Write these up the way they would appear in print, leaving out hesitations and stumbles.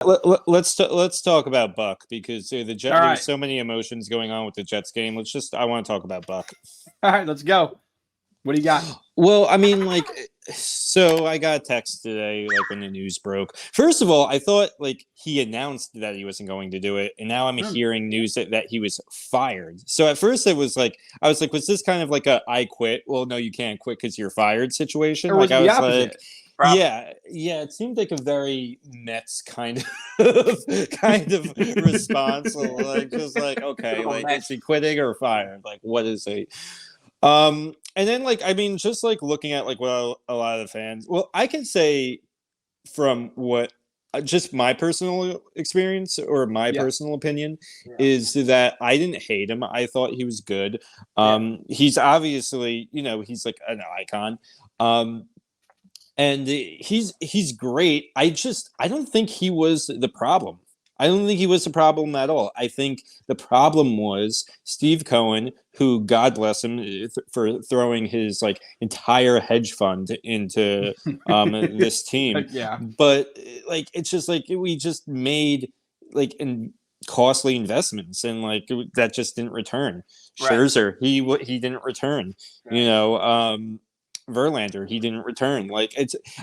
Let's talk about Buck because the Jets. All right. There's so many emotions going on with the Jets game. I want to talk about Buck. All right, let's go. What do you got? Well, I mean, so I got a text today, like when the news broke. First of all, I thought like he announced that he wasn't going to do it, and now I'm hearing news that he was fired. So at first it was like, I was like, was this kind of like a I quit? Well, no, you can't quit because you're fired situation. Or was like it I the was opposite? like, yeah, it seemed like a very Mets kind of response. So, like just like, okay, like is he quitting or fired? Like what is he? And then like I mean, just like looking at like what a lot of the fans. Well, I can say from what just my personal experience or my personal opinion is that I didn't hate him. I thought he was good. He's obviously, he's like an icon. And he's great. I don't think he was the problem. I don't think he was the problem at all. I think the problem was Steve Cohen, who, God bless him, for throwing his like entire hedge fund into this team. But like it's just like we just made like costly investments and like that just didn't return. Scherzer, he didn't return. Verlander, he didn't return. Like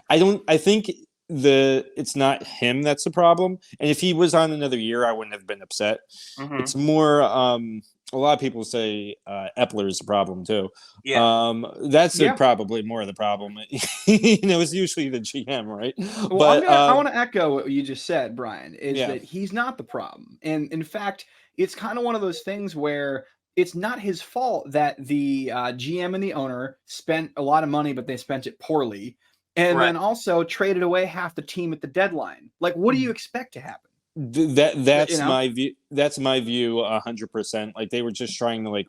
I think it's not him that's the problem. And if he was on another year, I wouldn't have been upset. It's more a lot of people say Epler is the problem too. That's probably more of the problem. It's usually the GM, right? Well, but I want to echo what you just said, Brian, is that he's not the problem. And in fact, it's kind of one of those things where it's not his fault that the GM and the owner spent a lot of money, but they spent it poorly. And then also traded away half the team at the deadline. Like, what do you expect to happen? That's my view. That's my view 100%. Like they were just trying to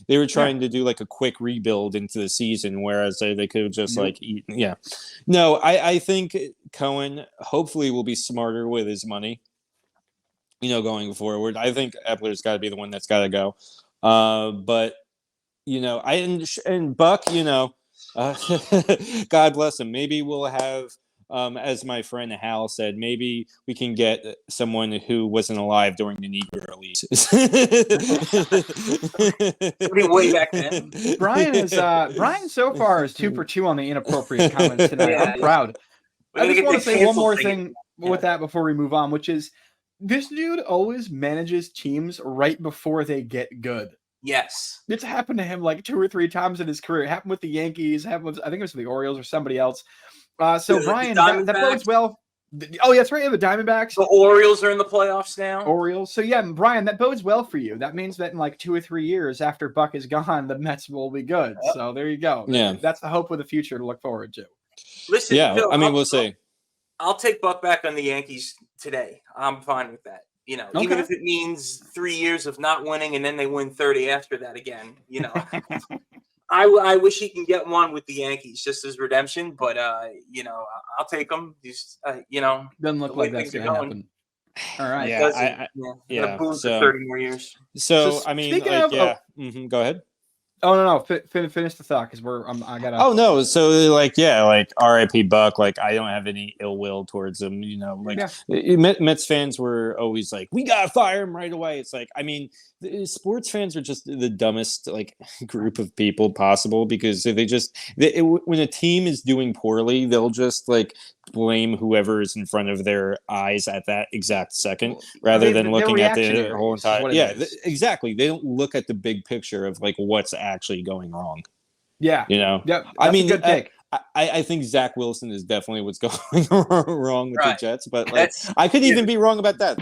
they were trying to do like a quick rebuild into the season, whereas they could have just like eat. Yeah. No, I think Cohen hopefully will be smarter with his money, going forward. I think Epler's got to be the one that's got to go. But and Buck, God bless him. Maybe we'll have, as my friend Hal said, maybe we can get someone who wasn't alive during the Negro release. Way back then. Brian so far is 2 for 2 on the inappropriate comments tonight. I'm proud. I just want to say one more thing with that before we move on, which is this dude always manages teams right before they get good. Yes. It's happened to him like 2 or 3 times in his career. It happened with the Yankees. I think it was the Orioles or somebody else. So Brian, that bodes well. Oh, yeah, that's right. The Diamondbacks. The Orioles are in the playoffs now. Orioles. So yeah, Brian, that bodes well for you. That means that in like 2 or 3 years after Buck is gone, the Mets will be good. Yep. So there you go. Yeah. That's the hope of the future to look forward to. Listen, Phil, we'll see. I'll take Buck back on the Yankees today. I'm fine with that. Even if it means 3 years of not winning and then they win 30 after that again, I wish he can get one with the Yankees just as redemption, but I'll take him. He's doesn't look like that's gonna happen. All right. Yeah. For 30 more years. So I mean, go ahead. Oh no! Finish the thought because I gotta. Oh no! So R.I.P. Buck. Like I don't have any ill will towards him. Mets fans were always like, we gotta fire him right away. It's like, I mean, sports fans are just the dumbest group of people possible because when a team is doing poorly, they'll just blame whoever is in front of their eyes at that exact second rather than looking at the whole entire. Exactly. They don't look at the big picture of what's actually going wrong. Yeah. I mean, good pick. I think Zach Wilson is definitely what's going wrong with the Jets, but I could even be wrong about that.